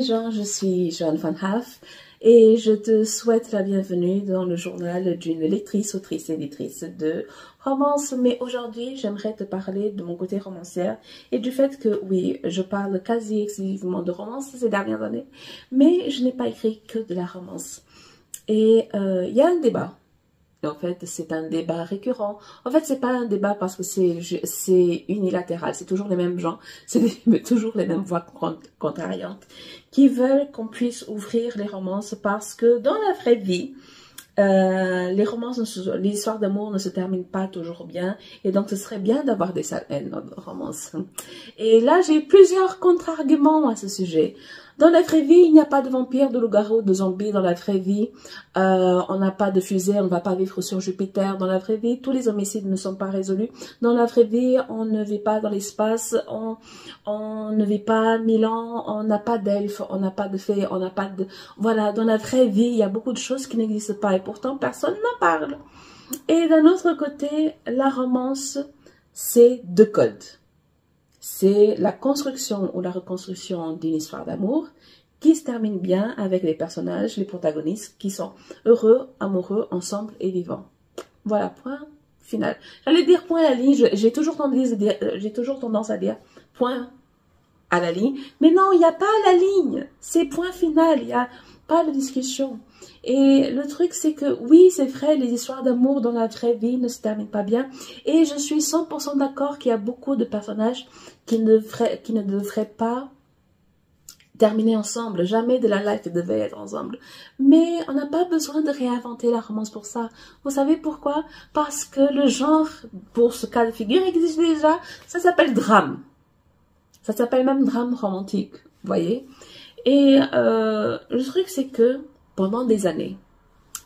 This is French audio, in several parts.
gens, je suis Joanne Van Haaf et je te souhaite la bienvenue dans le journal d'une lectrice, autrice, éditrice de romance. Mais aujourd'hui, j'aimerais te parler de mon côté romancière et du fait que, oui, je parle quasi exclusivement de romance ces dernières années, mais je n'ai pas écrit que de la romance. Et il y a un débat. En fait, c'est un débat récurrent. En fait, c'est pas un débat parce que c'est unilatéral. C'est toujours les mêmes gens, c'est toujours les mêmes voix contrariantes qui veulent qu'on puisse ouvrir les romances parce que dans la vraie vie, les histoires d'amour ne se terminent pas toujours bien et donc ce serait bien d'avoir des romances. Et là, j'ai plusieurs contre-arguments à ce sujet. Dans la vraie vie, il n'y a pas de vampires, de loups-garous, de zombies. Dans la vraie vie, on n'a pas de fusée, on ne va pas vivre sur Jupiter. Dans la vraie vie, tous les homicides ne sont pas résolus. Dans la vraie vie, on ne vit pas dans l'espace, on ne vit pas 1000 ans, on n'a pas d'elfes, on n'a pas de fées, on n'a pas de... Voilà, dans la vraie vie, il y a beaucoup de choses qui n'existent pas et pourtant personne n'en parle. Et d'un autre côté, la romance, c'est deux codes. C'est la construction ou la reconstruction d'une histoire d'amour qui se termine bien avec les personnages, les protagonistes qui sont heureux, amoureux, ensemble et vivants. Voilà, point final. J'allais dire point à la ligne, j'ai toujours tendance à dire point à la ligne, mais non, il n'y a pas la ligne, c'est point final, il n'y a pas de discussion. Et le truc, c'est que oui, c'est vrai, les histoires d'amour dans la vraie vie ne se terminent pas bien. Et je suis 100% d'accord qu'il y a beaucoup de personnages qui ne devraient pas terminer ensemble. Jamais de la life ils devaient être ensemble. Mais on n'a pas besoin de réinventer la romance pour ça. Vous savez pourquoi? Parce que le genre, pour ce cas de figure, existe déjà. Ça s'appelle drame. Ça s'appelle même drame romantique. Vous voyez? Et le truc, c'est que pendant des années,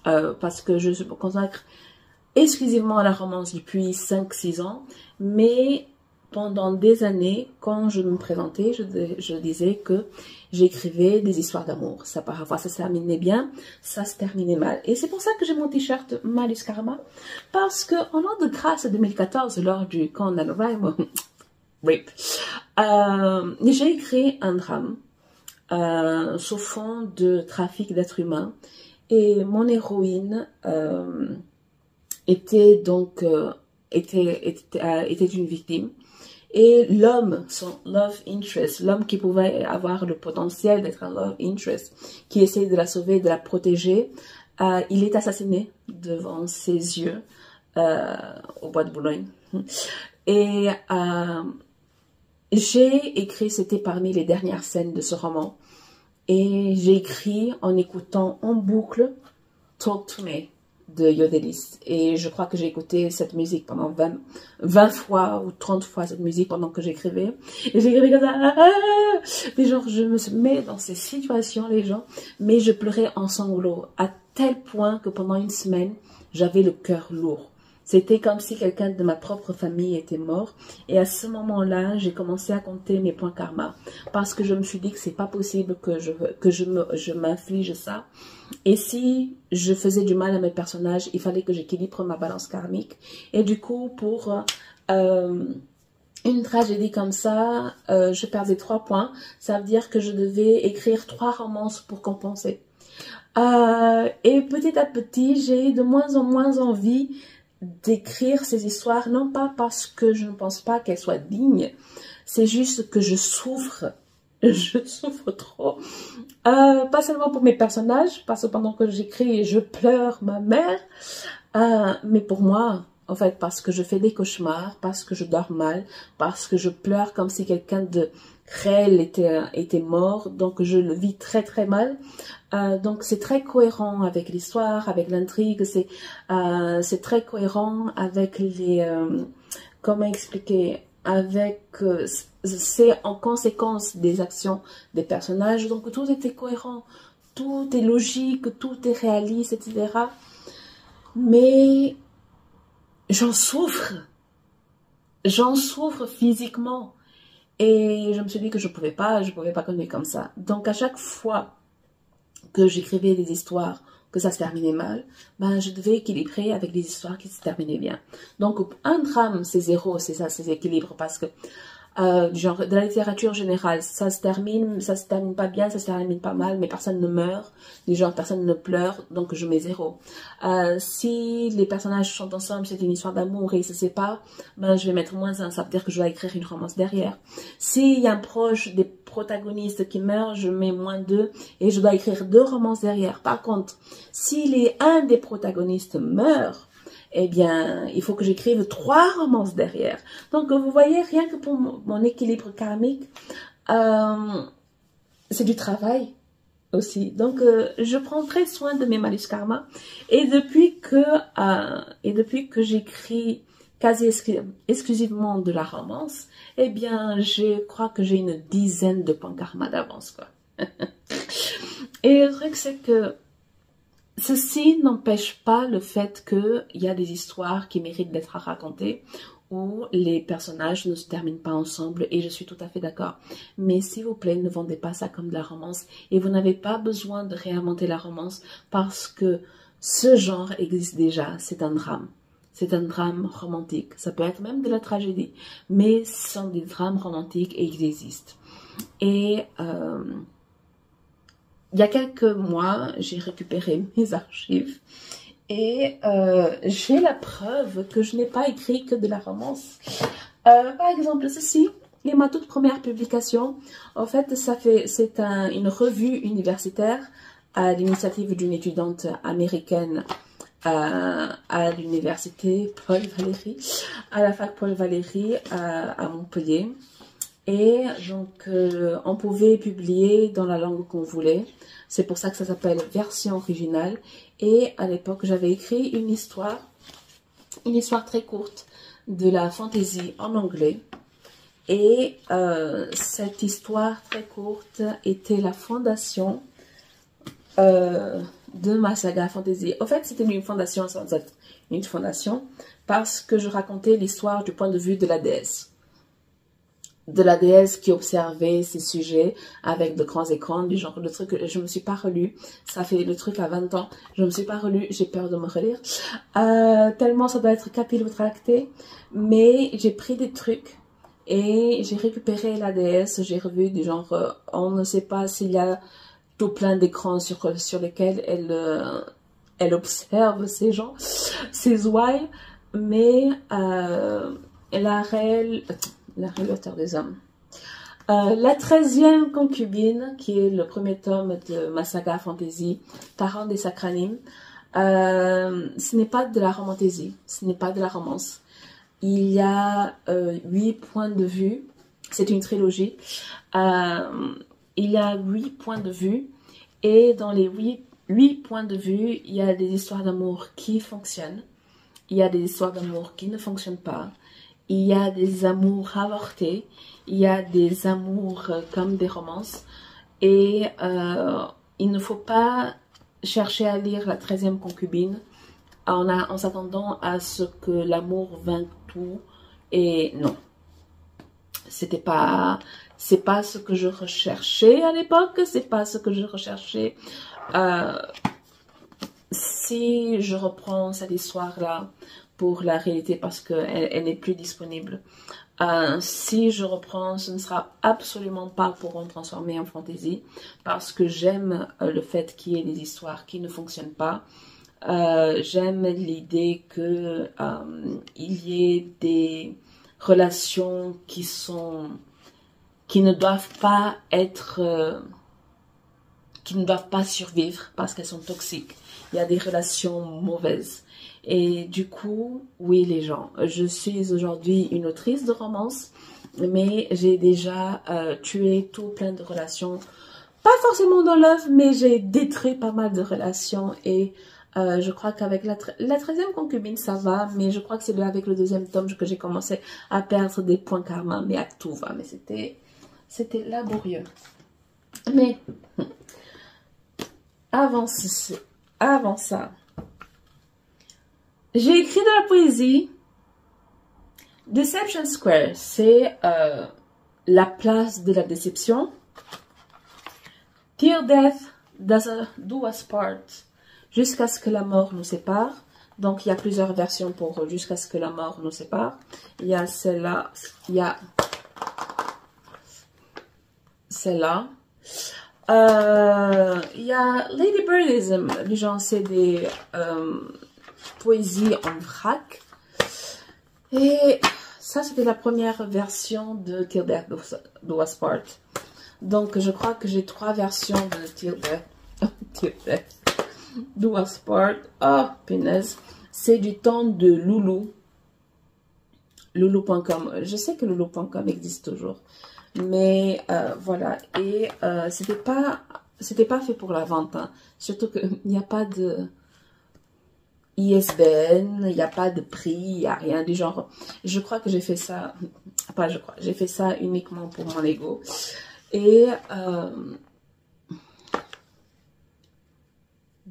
parce que je me consacre exclusivement à la romance depuis 5-6 ans, mais pendant des années, quand je me présentais, je disais que j'écrivais des histoires d'amour. Ça, parfois, ça se terminait bien, ça se terminait mal. Et c'est pour ça que j'ai mon t-shirt Malus Karma, parce que en l'an de grâce 2014, lors du camp NaNoWriMo, RIP, j'ai écrit un drame sous fond de trafic d'êtres humains. Et mon héroïne était une victime. Et l'homme, son love interest, l'homme qui pouvait avoir le potentiel d'être un love interest, qui essaye de la sauver, de la protéger, il est assassiné devant ses yeux au bois de Boulogne. Et j'ai écrit, c'était parmi les dernières scènes de ce roman, et j'ai écrit en écoutant en boucle Talk to Me de Yodelis. Et je crois que j'ai écouté cette musique pendant 20 fois ou 30 fois cette musique pendant que j'écrivais. Et j'écrivais comme ça. Mais genre, je me mets dans ces situations, les gens. Mais je pleurais en sanglots à tel point que pendant une semaine, j'avais le cœur lourd. C'était comme si quelqu'un de ma propre famille était mort. Et à ce moment-là, j'ai commencé à compter mes points karma. Parce que je me suis dit que c'est pas possible que je m'inflige ça. Et si je faisais du mal à mes personnages, il fallait que j'équilibre ma balance karmique. Et du coup, pour une tragédie comme ça, je perdais 3 points. Ça veut dire que je devais écrire 3 romances pour compenser. Et petit à petit, j'ai de moins en moins envie d'écrire ces histoires, non pas parce que je ne pense pas qu'elles soient dignes, c'est juste que je souffre trop, pas seulement pour mes personnages, parce que pendant que j'écris, je pleure ma mère, mais pour moi, en fait, parce que je fais des cauchemars, parce que je dors mal, parce que je pleure comme si quelqu'un de réel était mort, donc je le vis très très mal. Donc c'est très cohérent avec l'histoire, avec l'intrigue, c'est très cohérent avec les... comment expliquer? Avec... c'est en conséquence des actions des personnages, donc tout était cohérent, tout est logique, tout est réaliste, etc. Mais j'en souffre physiquement. Et je me suis dit que je pouvais pas continuer comme ça. Donc à chaque fois que j'écrivais des histoires, que ça se terminait mal, ben je devais équilibrer avec des histoires qui se terminaient bien. Donc un drame, c'est 0, c'est ça, c'est équilibre, parce que du genre de la littérature générale. Ça se termine pas bien, ça se termine pas mal, mais personne ne meurt, du genre personne ne pleure, donc je mets 0. Si les personnages sont ensemble, c'est une histoire d'amour et ils se séparent, ben je vais mettre -1, ça veut dire que je dois écrire une romance derrière. S'il y a un proche des protagonistes qui meurt, je mets -2 et je dois écrire 2 romances derrière. Par contre, si un des protagonistes meurt, eh bien, il faut que j'écrive 3 romances derrière. Donc, vous voyez, rien que pour mon équilibre karmique, c'est du travail aussi. Donc, je prends très soin de mes malus karma. Et depuis que j'écris quasi exclusivement de la romance, eh bien, je crois que j'ai une dizaine de points karma d'avance, quoi. Et le truc, c'est que ceci n'empêche pas le fait qu'il y a des histoires qui méritent d'être racontées où les personnages ne se terminent pas ensemble et je suis tout à fait d'accord. Mais s'il vous plaît, ne vendez pas ça comme de la romance et vous n'avez pas besoin de réinventer la romance parce que ce genre existe déjà, c'est un drame. C'est un drame romantique, ça peut être même de la tragédie, mais ce sont des drames romantiques et ils existent. Et il y a quelques mois, j'ai récupéré mes archives et j'ai la preuve que je n'ai pas écrit que de la romance. Par exemple, ceci est ma toute première publication. En fait, c'est une revue universitaire à l'initiative d'une étudiante américaine à l'université Paul Valéry, à la fac Paul Valéry à Montpellier. Et donc, on pouvait publier dans la langue qu'on voulait. C'est pour ça que ça s'appelle version originale. Et à l'époque, j'avais écrit une histoire très courte de la fantasy en anglais. Et cette histoire très courte était la fondation de ma saga fantasy. En fait, c'était une fondation sans être une fondation parce que je racontais l'histoire du point de vue de la déesse. De la déesse qui observait ces sujets avec de grands écrans, du genre, le truc, je me suis pas relue, ça fait le truc à 20 ans, je me suis pas relue, j'ai peur de me relire, tellement ça doit être capillotracté, mais j'ai pris des trucs et j'ai récupéré la déesse, j'ai revu du genre, on ne sait pas s'il y a tout plein d'écrans sur lesquels elle observe ces gens, ces ouailles, mais la réelle auteur des hommes. La 13e concubine, qui est le premier tome de ma saga fantasy, Taran des Sacranimes, ce n'est pas de la romantaisie, ce n'est pas de la romance. Il y a 8 points de vue, c'est une trilogie, il y a 8 points de vue, et dans les 8 points de vue, il y a des histoires d'amour qui fonctionnent, il y a des histoires d'amour qui ne fonctionnent pas, il y a des amours avortés, il y a des amours comme des romances. Et il ne faut pas chercher à lire la 13e concubine en s'attendant à ce que l'amour vainque tout. Et non, c'est pas ce que je recherchais à l'époque, c'est pas ce que je recherchais. Si je reprends cette histoire-là pour la réalité parce qu'elle n'est plus disponible. Si je reprends, ce ne sera absolument pas pour en transformer en fantasy parce que j'aime le fait qu'il y ait des histoires qui ne fonctionnent pas. J'aime l'idée que il y ait des relations qui ne doivent pas être qui ne doivent pas survivre parce qu'elles sont toxiques. Il y a des relations mauvaises. Et du coup, oui les gens, je suis aujourd'hui une autrice de romance, mais j'ai déjà tué tout plein de relations. Pas forcément dans l'œuvre, mais j'ai détruit pas mal de relations et je crois qu'avec la 13e concubine ça va, mais je crois que c'est avec le 2e tome que j'ai commencé à perdre des points karma, mais à tout va, mais c'était laborieux. Mais avant ça, j'ai écrit de la poésie. Deception Square, c'est la place de la déception. Till death does do us part, jusqu'à ce que la mort nous sépare. Donc il y a plusieurs versions pour jusqu'à ce que la mort nous sépare. Il y a celle-là, il y a celle-là. Il y a Lady Birdism, du genre c'est des poésies en vrac. Et ça, c'était la première version de Till Death Do Us Part. Donc, je crois que j'ai 3 versions de Till Death Do Us Part. Oh, punaise. C'est du temps de Loulou. Loulou.com. Je sais que Loulou.com existe toujours. Mais voilà. Et c'était pas fait pour la vente. Hein. Surtout qu'il n'y a pas de ISBN, il n'y a pas de prix, il n'y a rien du genre. Je crois que j'ai fait ça, pas je crois, j'ai fait ça uniquement pour mon ego. Et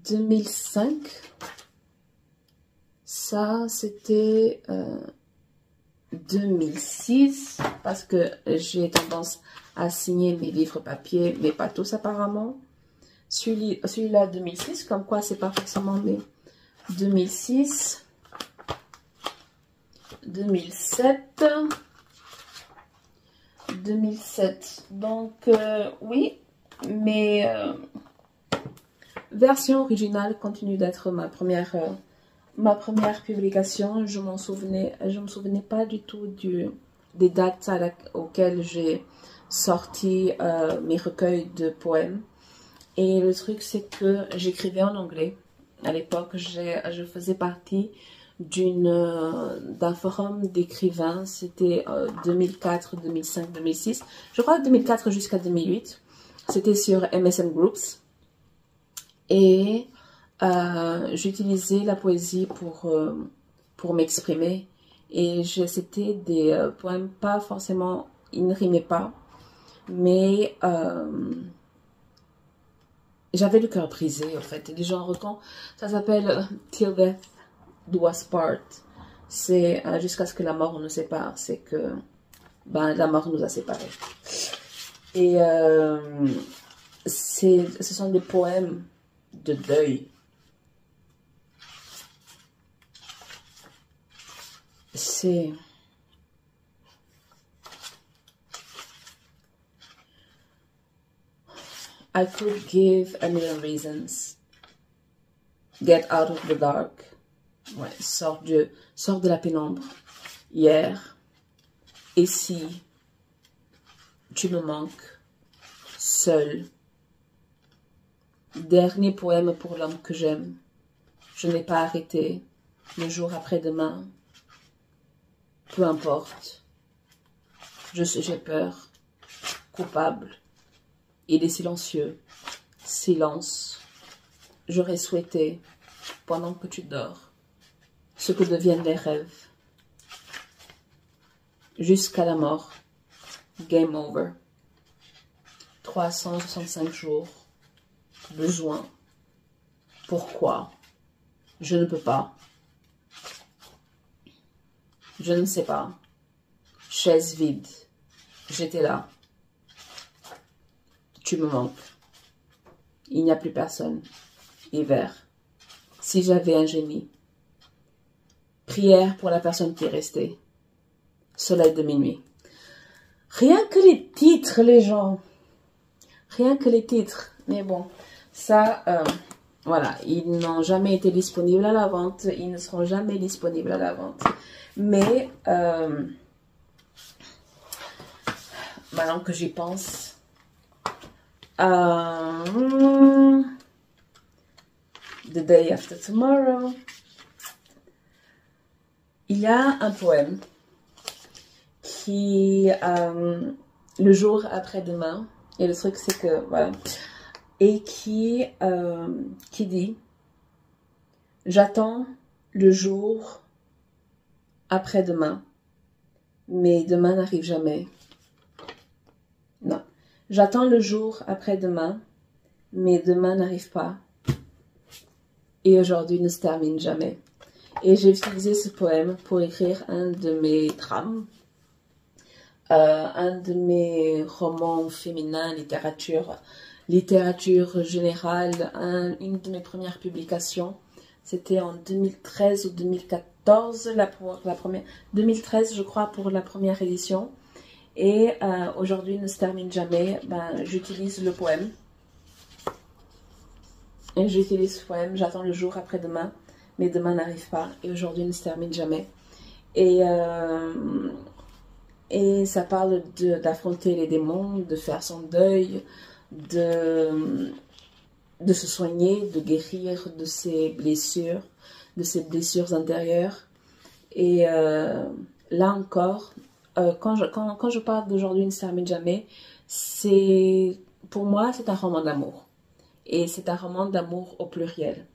2005, ça c'était 2006, parce que j'ai tendance à signer mes livres papier, mais pas tous apparemment. Celui-là 2006, comme quoi c'est pas forcément mes 2006, 2007, 2007. Donc, oui, mais version originale continue d'être ma première publication. Je me souvenais pas du tout des dates auxquelles j'ai sorti mes recueils de poèmes. Et le truc, c'est que j'écrivais en anglais. À l'époque, je faisais partie d'un forum d'écrivains. C'était 2004, 2005, 2006. Je crois 2004 jusqu'à 2008. C'était sur MSN Groups. Et j'utilisais la poésie pour m'exprimer. Et c'était des poèmes pas forcément... Ils ne rimaient pas. Mais... j'avais le cœur brisé, en fait. Les gens autant, ça s'appelle Till Death Do Us Part. C'est jusqu'à ce que la mort nous sépare. C'est que la mort nous a séparés. Et ce sont des poèmes de deuil. C'est... I could give a million reasons. Get out of the dark. Ouais, sors de la pénombre. Hier. Et si tu me manques, seul. Dernier poème pour l'homme que j'aime. Je n'ai pas arrêté. Le jour après-demain. Peu importe. J'ai peur. Coupable. Il est silencieux. Silence. J'aurais souhaité, pendant que tu dors, ce que deviennent les rêves. Jusqu'à la mort. Game over. 365 jours. Besoin. Pourquoi? Je ne peux pas. Je ne sais pas. Chaise vide. J'étais là. Tu me manques. Il n'y a plus personne. Hiver. Si j'avais un génie. Prière pour la personne qui est restée. Soleil de minuit. Rien que les titres, les gens. Rien que les titres. Mais bon, ça, voilà. Ils n'ont jamais été disponibles à la vente. Ils ne seront jamais disponibles à la vente. Mais, maintenant que j'y pense, The Day After Tomorrow, il y a un poème qui, le jour après-demain, et le truc c'est que, voilà, et qui dit, j'attends le jour après-demain, mais demain n'arrive jamais. Non. J'attends le jour après-demain, mais demain n'arrive pas. Et aujourd'hui ne se termine jamais. Et j'ai utilisé ce poème pour écrire un de mes drames, un de mes romans féminins, littérature générale, une de mes premières publications. C'était en 2013 ou 2014, la première, 2013 je crois pour la première édition. Et aujourd'hui ne se termine jamais. Ben, j'utilise le poème. Et j'utilise ce poème, j'attends le jour après-demain, mais demain n'arrive pas. Et aujourd'hui ne se termine jamais. Et ça parle d'affronter les démons, de faire son deuil, de se soigner, de guérir de ses blessures intérieures. Et là encore, quand je parle d'aujourd'hui ne se termine jamais, pour moi c'est un roman d'amour. Et c'est un roman d'amour au pluriel.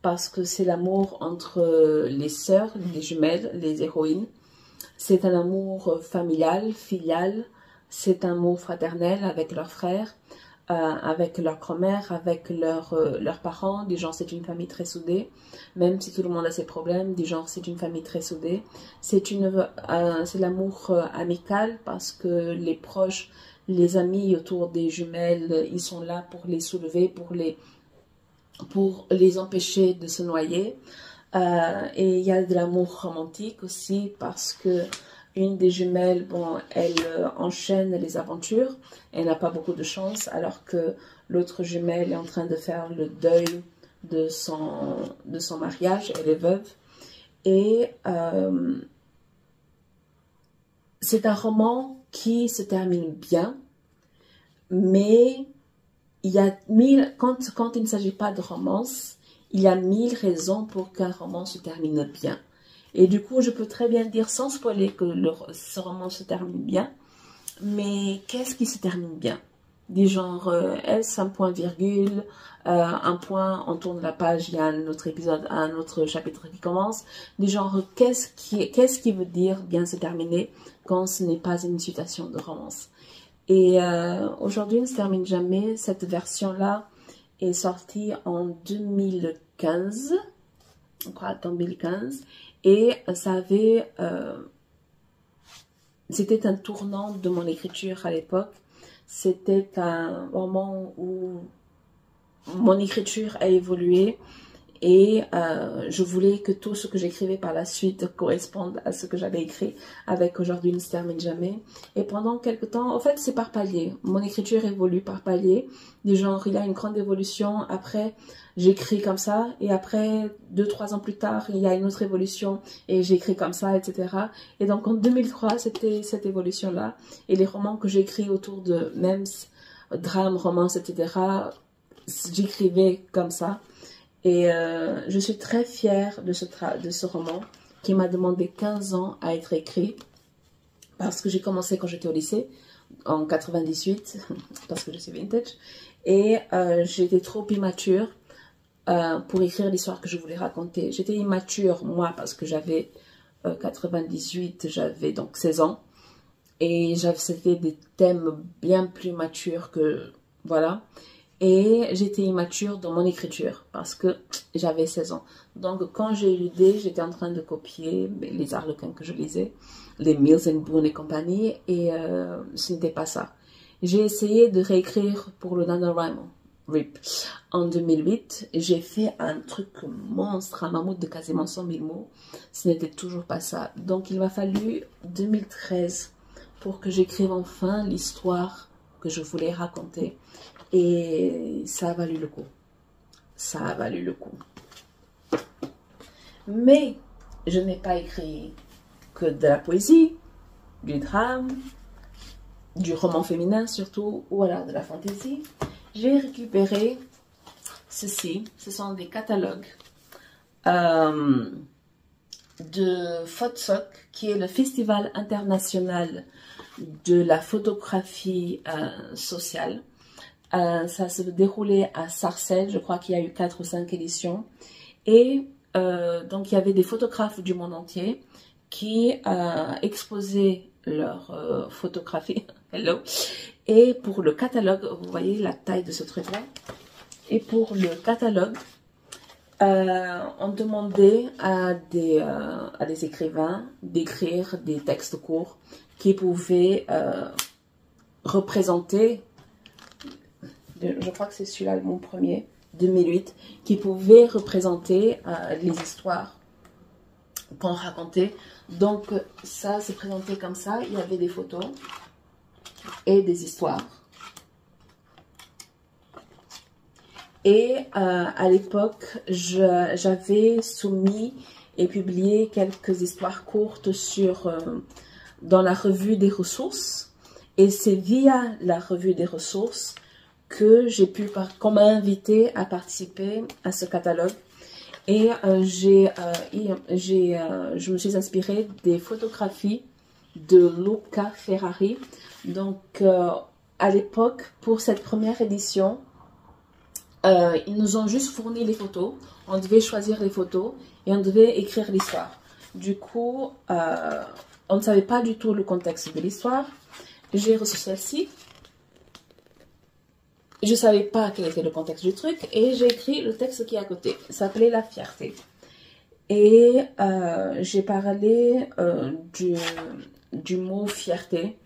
Parce que c'est l'amour entre les sœurs, les jumelles, les héroïnes. C'est un amour familial, filial. C'est un amour fraternel avec leurs frères, avec leur grand-mère, avec leurs parents. Du genre, c'est une famille très soudée. Même si tout le monde a ses problèmes, du genre, c'est une famille très soudée. C'est l'amour amical parce que les proches, les amis autour des jumelles, ils sont là pour les soulever, pour les empêcher de se noyer. Et il y a de l'amour romantique aussi parce que une des jumelles, bon, elle enchaîne les aventures, elle n'a pas beaucoup de chance, alors que l'autre jumelle est en train de faire le deuil de son mariage, elle est veuve. Et c'est un roman qui se termine bien, mais il y a quand il ne s'agit pas de romance, il y a 1000 raisons pour qu'un roman se termine bien. Et du coup, je peux très bien dire sans spoiler que ce roman se termine bien, mais qu'est-ce qui se termine bien? Des genres, est-ce un point virgule, un point, on tourne la page, il y a un autre épisode, un autre chapitre qui commence. Des genres, qu'est-ce qui veut dire bien se terminer quand ce n'est pas une citation de romance? Et aujourd'hui ne se termine jamais, cette version-là est sortie en 2015, je crois, 2015, et c'était un tournant de mon écriture à l'époque. C'était un moment où mon écriture a évolué et je voulais que tout ce que j'écrivais par la suite corresponde à ce que j'avais écrit avec Aujourd'hui ne se termine jamais. Et pendant quelques temps, en fait c'est par palier, mon écriture évolue par palier, du genre il y a une grande évolution, après j'écris comme ça, et après 2-3 ans plus tard il y a une autre évolution et j'écris comme ça, etc. Et donc en 2003 c'était cette évolution là, et les romans que j'écris autour de même drame, romance, etc., j'écrivais comme ça. Et je suis très fière de ce roman qui m'a demandé 15 ans à être écrit parce que j'ai commencé quand j'étais au lycée en 98 parce que je suis vintage et j'étais trop immature pour écrire l'histoire que je voulais raconter. J'étais immature moi parce que j'avais 98, j'avais donc 16 ans et c'était des thèmes bien plus matures que voilà. Et j'étais immature dans mon écriture parce que j'avais 16 ans. Donc quand j'ai eu l'idée, j'étais en train de copier les Harlequins que je lisais, les Mills and Boon et compagnie, et ce n'était pas ça. J'ai essayé de réécrire pour le NaNoWriMo RIP en 2008. J'ai fait un truc monstre, un mammouth de quasiment 100 000 mots. Ce n'était toujours pas ça. Donc il m'a fallu 2013 pour que j'écrive enfin l'histoire que je voulais raconter. Et ça a valu le coup. Ça a valu le coup. Mais je n'ai pas écrit que de la poésie, du drame, du roman féminin surtout, ou alors de la fantaisie. J'ai récupéré ceci. Ce sont des catalogues de FOTSOC, qui est le Festival international de la photographie sociale. Ça se déroulait à Sarcelles, je crois qu'il y a eu 4 ou 5 éditions. Et donc il y avait des photographes du monde entier qui exposaient leurs photographies. Hello. Et pour le catalogue, vous voyez la taille de ce truc-là. Et pour le catalogue, on demandait à des écrivains d'écrire des textes courts qui pouvaient représenter, je crois que c'est celui-là mon premier, 2008, qui pouvait représenter les histoires qu'on racontait. Donc ça s'est présenté comme ça, il y avait des photos et des histoires. Et à l'époque, j'avais soumis et publié quelques histoires courtes dans la revue des ressources. Et c'est via la revue des ressources que qu'on m'a invité à participer à ce catalogue. Et je me suis inspirée des photographies de Luca Ferrari. Donc, à l'époque, pour cette première édition, ils nous ont juste fourni les photos. On devait choisir les photos et on devait écrire l'histoire. Du coup, on ne savait pas du tout le contexte de l'histoire. J'ai reçu celle-ci. Je ne savais pas quel était le contexte du truc et j'ai écrit le texte qui est à côté. Ça s'appelait La fierté. Et j'ai parlé du mot fierté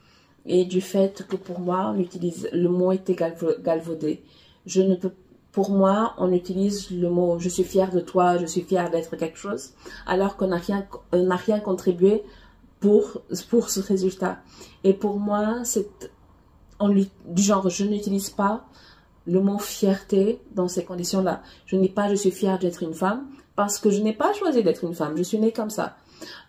et du fait que pour moi, le mot était galvaudé. Pour moi, on utilise le mot « je suis fière de toi »,« je suis fière d'être quelque chose », alors qu'on n'a rien contribué pour ce résultat. Et pour moi, du genre, je n'utilise pas le mot fierté dans ces conditions-là. Je ne dis pas « je suis fière d'être une femme » parce que je n'ai pas choisi d'être une femme, je suis née comme ça.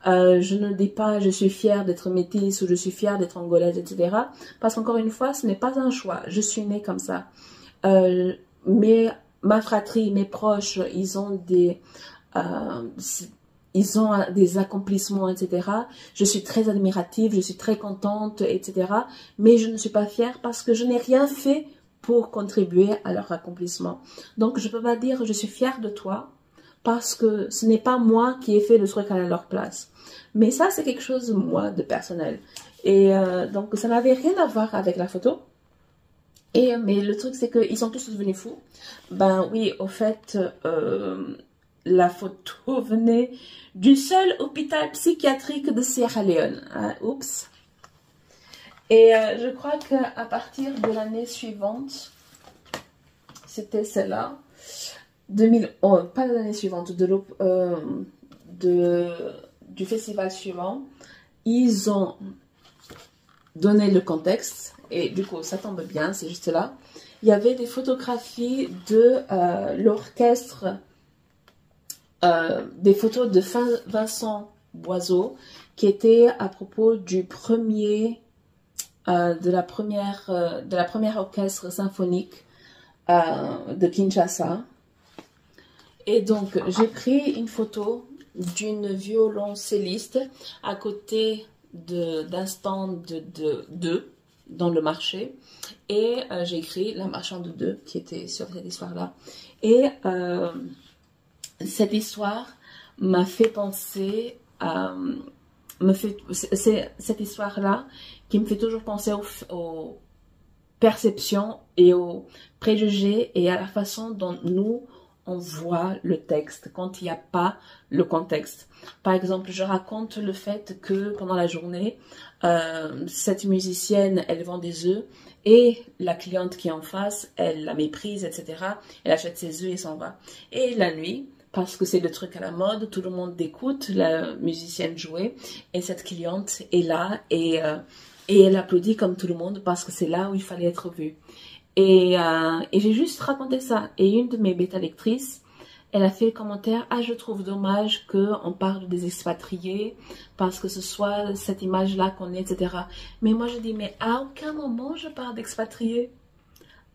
Je ne dis pas « je suis fière d'être métisse » ou « je suis fière d'être angolaise », etc. Parce qu'encore une fois, ce n'est pas un choix, je suis née comme ça. Mais ma fratrie, mes proches, ils ont des accomplissements, etc. Je suis très admirative, je suis très contente, etc. Mais je ne suis pas fière parce que je n'ai rien fait pour contribuer à leur accomplissement. Donc, je ne peux pas dire je suis fière de toi parce que ce n'est pas moi qui ai fait le truc à leur place. Mais ça, c'est quelque chose, moi, de personnel. Et donc, ça n'avait rien à voir avec la photo. Mais le truc, c'est qu'ils sont tous devenus fous. Ben oui, au fait, la photo venait du seul hôpital psychiatrique de Sierra Leone. Hein, oups. Et je crois qu'à partir de l'année suivante, c'était celle-là, 2011, pas l'année suivante, du festival suivant, ils ont donné le contexte. Et du coup, ça tombe bien, c'est juste là. Il y avait des photographies de l'orchestre, des photos de Vincent Boiseau, qui étaient à propos de la première orchestre symphonique de Kinshasa. Et donc, j'ai pris une photo d'une violoncelliste à côté d'un stand de dans le marché et j'ai écrit La marchande de qui était sur cette histoire-là. Et cette histoire m'a fait penser à... C'est cette histoire-là qui me fait toujours penser aux perceptions et aux préjugés et à la façon dont nous, on voit le texte quand il n'y a pas le contexte. Par exemple, je raconte le fait que pendant la journée, cette musicienne, elle vend des œufs et la cliente qui est en face, elle la méprise, etc. Elle achète ses œufs et s'en va. Et la nuit, parce que c'est le truc à la mode, tout le monde écoute la musicienne jouer et cette cliente est là et elle applaudit comme tout le monde parce que c'est là où il fallait être vue. Et j'ai juste raconté ça. Et une de mes bêta lectrices, elle a fait le commentaire « Ah, je trouve dommage qu'on parle des expatriés parce que ce soit cette image-là qu'on est, etc. » Mais moi, je dis « Mais à aucun moment je parle d'expatriés.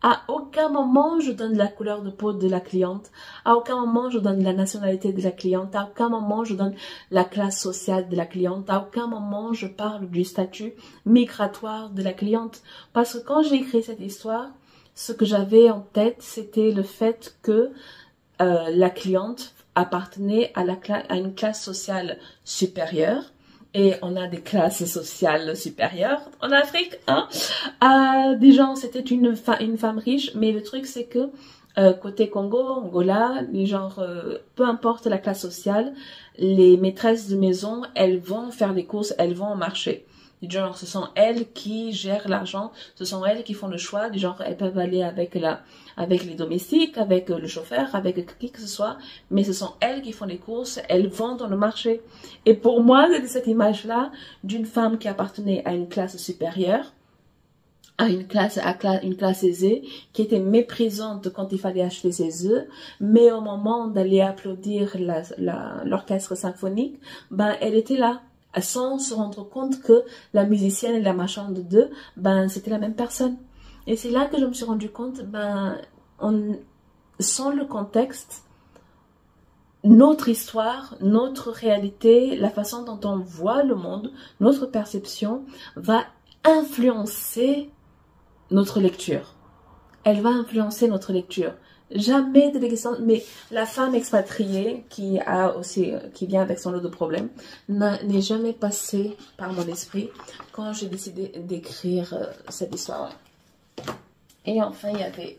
À aucun moment je donne la couleur de peau de la cliente. À aucun moment je donne la nationalité de la cliente. À aucun moment je donne la classe sociale de la cliente. À aucun moment je parle du statut migratoire de la cliente. Parce que quand j'ai écrit cette histoire, ce que j'avais en tête, c'était le fait que la cliente appartenait à une classe sociale supérieure. Et on a des classes sociales supérieures en Afrique, hein. Des gens, c'était une femme riche, mais le truc c'est que côté Congo, Angola, les genres, peu importe la classe sociale, les maîtresses de maison, elles vont faire les courses, elles vont au marché. Du genre, ce sont elles qui gèrent l'argent, ce sont elles qui font le choix, du genre, elles peuvent aller avec les domestiques, avec le chauffeur, avec qui que ce soit, mais ce sont elles qui font les courses, elles vont dans le marché. Et pour moi, c'était cette image-là d'une femme qui appartenait à une classe supérieure à une classe aisée, qui était méprisante quand il fallait acheter ses œufs, mais au moment d'aller applaudir l'orchestre symphonique, ben elle était là, sans se rendre compte que la musicienne et la marchande d'œufs, ben c'était la même personne. Et c'est là que je me suis rendu compte, ben sans le contexte, notre histoire, notre réalité, la façon dont on voit le monde, notre perception va influencer notre lecture. Elle va influencer notre lecture. Jamais de l'existence, mais la femme expatriée qui vient avec son lot de problèmes n'est jamais passée par mon esprit quand j'ai décidé d'écrire cette histoire. Et enfin, il y avait...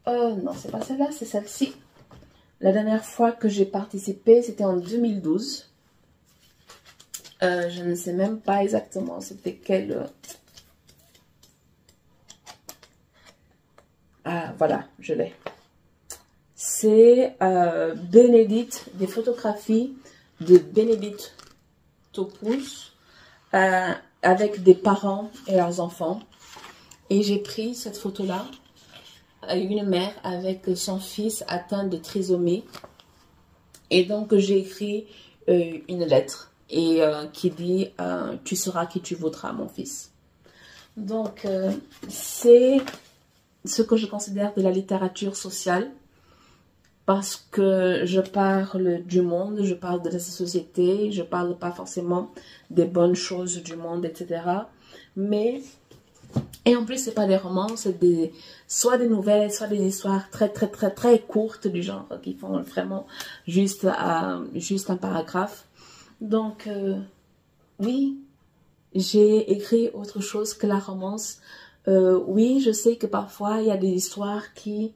non, c'est pas celle-là, c'est celle-ci. La dernière fois que j'ai participé, c'était en 2012. Je ne sais même pas exactement c'était quelle... Ah, voilà, je l'ai. C'est Bénédicte, des photographies de Bénédicte Topous avec des parents et leurs enfants. Et j'ai pris cette photo-là, une mère avec son fils atteint de trisomie. Et donc, j'ai écrit une lettre et qui dit « Tu seras qui tu voudras, mon fils ». Donc, c'est ce que je considère de la littérature sociale, parce que je parle du monde, je parle de la société, je parle pas forcément des bonnes choses du monde, etc. Mais, et en plus, c'est pas des romans, c'est soit des nouvelles, soit des histoires très courtes du genre, qui font vraiment juste un paragraphe. Donc, oui, j'ai écrit autre chose que la romance. Oui, je sais que parfois, il y a des histoires qui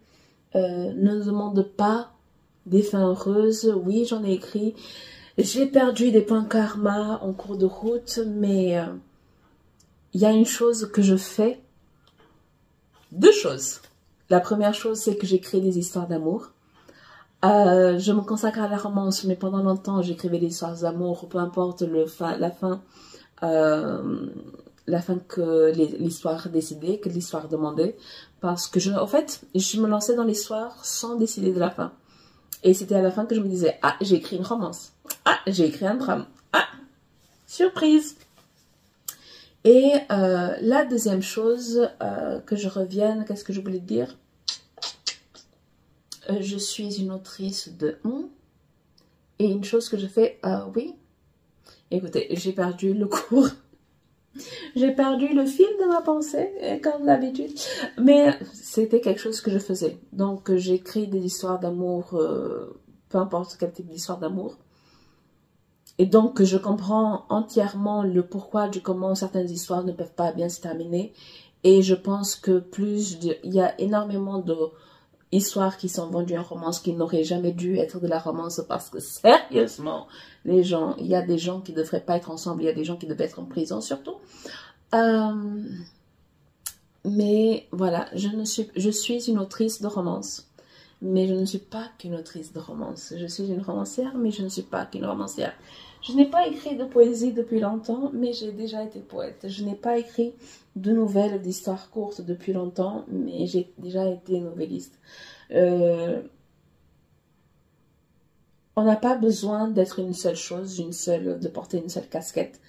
ne demandent pas des fins heureuses. Oui, j'en ai écrit. J'ai perdu des points karma en cours de route, mais il y a une chose que je fais. Deux choses. La première chose, c'est que j'écris des histoires d'amour. Je me consacre à la romance, mais pendant longtemps, j'écrivais des histoires d'amour, peu importe la fin que l'histoire décidait, que l'histoire demandait, parce que en fait, je me lançais dans l'histoire sans décider de la fin. Et c'était à la fin que je me disais, ah, j'ai écrit une romance, ah, j'ai écrit un drame, ah, surprise. Et la deuxième chose, que je revienne, qu'est-ce que je voulais dire? Je suis une autrice de et une chose que je fais, oui, écoutez, j'ai perdu le cours. J'ai perdu le fil de ma pensée, comme d'habitude. Mais c'était quelque chose que je faisais. Donc, j'écris des histoires d'amour, peu importe quel type d'histoire d'amour. Et donc, je comprends entièrement le pourquoi du comment certaines histoires ne peuvent pas bien se terminer. Et je pense que il y a énormément d'histoires qui sont vendues en romance qui n'auraient jamais dû être de la romance parce que sérieusement, il y a des gens qui ne devraient pas être ensemble, il y a des gens qui devraient être en prison surtout. Mais voilà, je suis une autrice de romance. Mais je ne suis pas qu'une autrice de romance. Je suis une romancière, mais je ne suis pas qu'une romancière. Je n'ai pas écrit de poésie depuis longtemps, mais j'ai déjà été poète. Je n'ai pas écrit de nouvelles, d'histoires courtes depuis longtemps, mais j'ai déjà été novelliste. On n'a pas besoin d'être une seule chose, de porter une seule casquette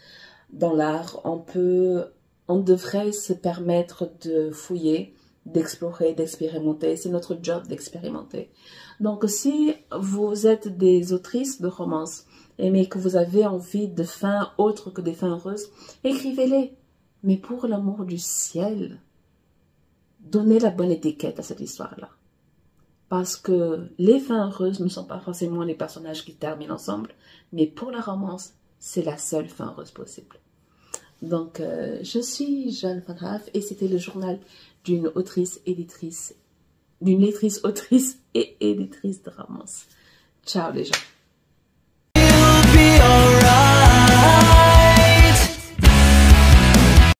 dans l'art. On devrait se permettre de fouiller, d'explorer, d'expérimenter. C'est notre job d'expérimenter. Donc, si vous êtes des autrices de romances, mais que vous avez envie de fins autres que des fins heureuses, écrivez-les. Mais pour l'amour du ciel, donnez la bonne étiquette à cette histoire-là. Parce que les fins heureuses ne sont pas forcément les personnages qui terminent ensemble, mais pour la romance, c'est la seule fin heureuse possible. Donc, je suis Jeanne Van Haf et c'était le journal d'une lectrice, autrice et éditrice de romance. Ciao les gens.